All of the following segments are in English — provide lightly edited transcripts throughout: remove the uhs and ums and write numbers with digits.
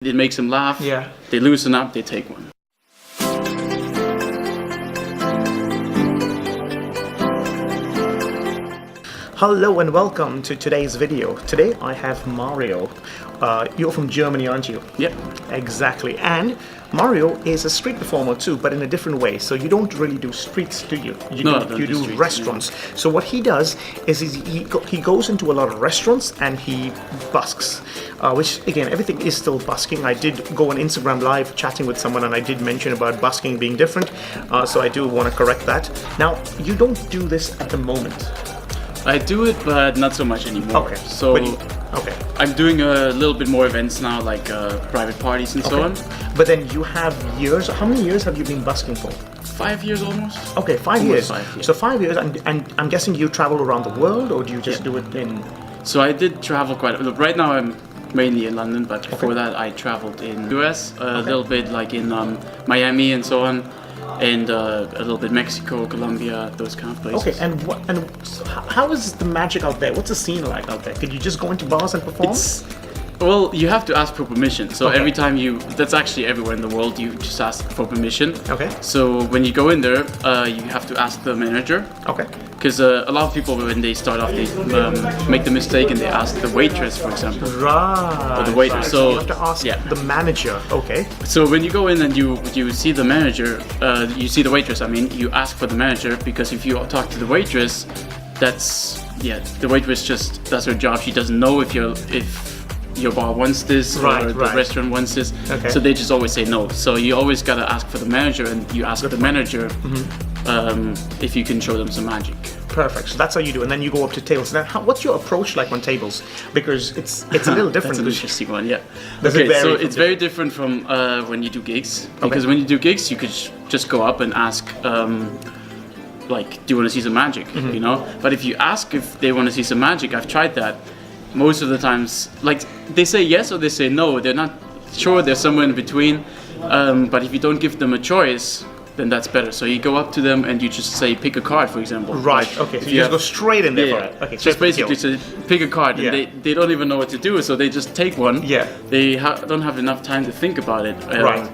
It makes them laugh. Yeah. They loosen up, they take one. Hello and welcome to today's video. Today I have Mario. You're from Germany, aren't you? Yep. Exactly. And Mario is a street performer too, but in a different way. So you don't really do streets, do you? You do streets, restaurants. Yeah. So what he does is he goes into a lot of restaurants and he busks, which again, everything is still busking. I did go on Instagram Live chatting with someone and I did mention about busking being different. So I do want to correct that. Now, you don't do this at the moment. I do it, but not so much anymore. Okay. So I'm doing a little bit more events now, like private parties and so on. But then you have years. How many years have you been busking for? 5 years almost. Okay, 5 years. 5, yeah. So 5 years, and I'm guessing you travel around the world, or do you just do it in? So I did travel quite. Look, right now I'm mainly in London, but before that I traveled in US a little bit, like in Miami and so on. And a little bit Mexico, Colombia, those kind of places. Okay, and how is the magic out there? What's the scene like out there? Could you just go into bars and perform? Well, you have to ask for permission. So every time that's actually everywhere in the world, you just ask for permission. Okay. So when you go in there, you have to ask the manager. Okay. Because a lot of people, when they start off, they make the mistake and they ask the waitress, for example. Right. Or the waiter. Right. So you have to ask the manager. Okay. So when you go in and you see the manager, you see the waitress. I mean, you ask for the manager, because if you talk to the waitress, the waitress just does her job. She doesn't know if your bar wants this or the restaurant wants this. Okay. So they just always say no. So you always gotta ask for the manager, and you ask the manager if you can show them some magic. Perfect. So that's how you do, and then you go up to tables. Now, what's your approach like on tables? Because it's a little different. That's an interesting one, yeah. So it's very different from when you do gigs. Because when you do gigs, you could just go up and ask, like, do you want to see some magic? You know. But if you ask if they want to see some magic, I've tried that. Most of the times, like, they say yes or they say no. They're not sure. They're somewhere in between. But if you don't give them a choice, then that's better. So you go up to them and you just say, pick a card, for example. Right. Like, okay. So you just go straight in there. Yeah. For it. Okay. Just basically say, pick a card, and they don't even know what to do, so they just take one. Yeah. They don't have enough time to think about it. Right.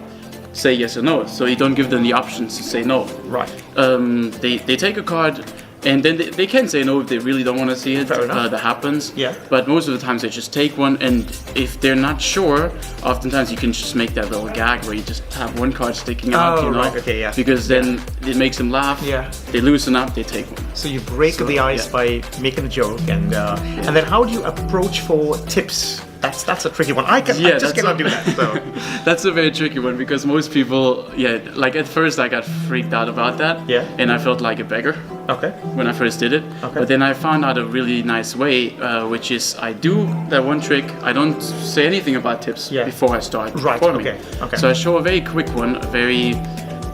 Say yes or no. So you don't give them the options to say no. Right. They take a card. And then they can say no if they really don't want to see it. Fair enough. That happens. Yeah. But most of the times they just take one, and if they're not sure, oftentimes you can just make that little gag where you just have one card sticking out. Oh, you know? right. Okay, yeah. Because then it makes them laugh. Yeah. They loosen up. They take one. So you break the ice by making a joke, and then how do you approach for tips? That's a tricky one. I just cannot do that. So. That's a very tricky one, because most people, like at first I got freaked out about that. Yeah. And I felt like a beggar. Okay. When I first did it. Okay. But then I found out a really nice way, which is I do that one trick. I don't say anything about tips before I start performing. Okay. So I show a very quick one, a very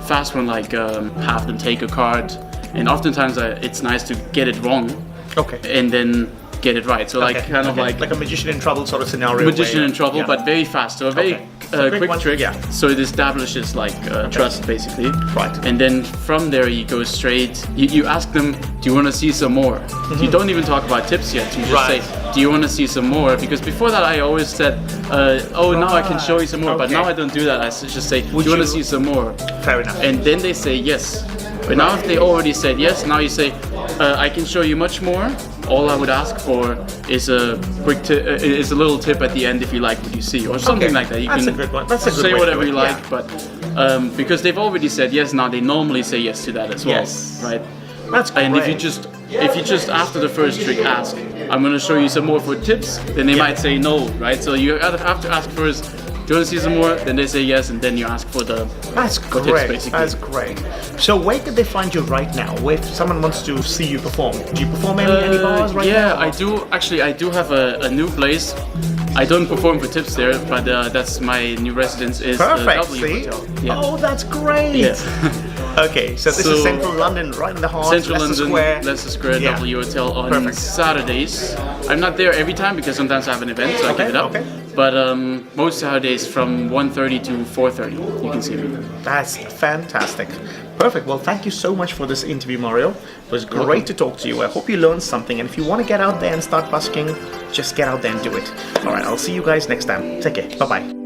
fast one, like have them take a card. And oftentimes it's nice to get it wrong. Okay. And then get it right. So like kind of like a magician in trouble sort of scenario. Magician in trouble, but very fast. So a very quick trick. Yeah. So it establishes like trust, basically. Right. And then from there you go straight. You ask them, do you want to see some more? You don't even talk about tips yet. You just say, do you want to see some more? Because before that I always said, now I can show you some more. But now I don't do that. I just say, do you want to see some more? Fair enough. And then they say yes. But now if they already said yes, now you say, I can show you much more. All I would ask for is a little tip at the end if you like what you see, or something like that. You That's can a good one. That's a good say way whatever to do you it. like, but because they've already said yes, now they normally say yes to that as well, right? That's great. And if you just after the first trick ask, I'm going to show you some more for tips, then they might say no, right? So you have to ask first, do you want to see some more? Then they say yes, and then you ask for the That's for great. tips, basically. That's great. So where could they find you right now? If someone wants to see you perform, do you perform any bars right now? Yeah, I do. Actually, I do have a new place. I don't perform for tips there, but that's my new residence is Perfect. W See? Hotel. Yeah. Oh, that's great. Yeah. Okay, so this is Central London, right in the heart. Central Leicester London, Square. Leicester Square, W Hotel on Perfect. Saturdays. I'm not there every time because sometimes I have an event, so I give it up. Okay. But most Saturdays from 1:30 to 4:30, you can see me. That's fantastic. Perfect. Well, thank you so much for this interview, Mario. It was great to talk to you. I hope you learned something. And if you want to get out there and start busking, just get out there and do it. All right, I'll see you guys next time. Take care. Bye-bye.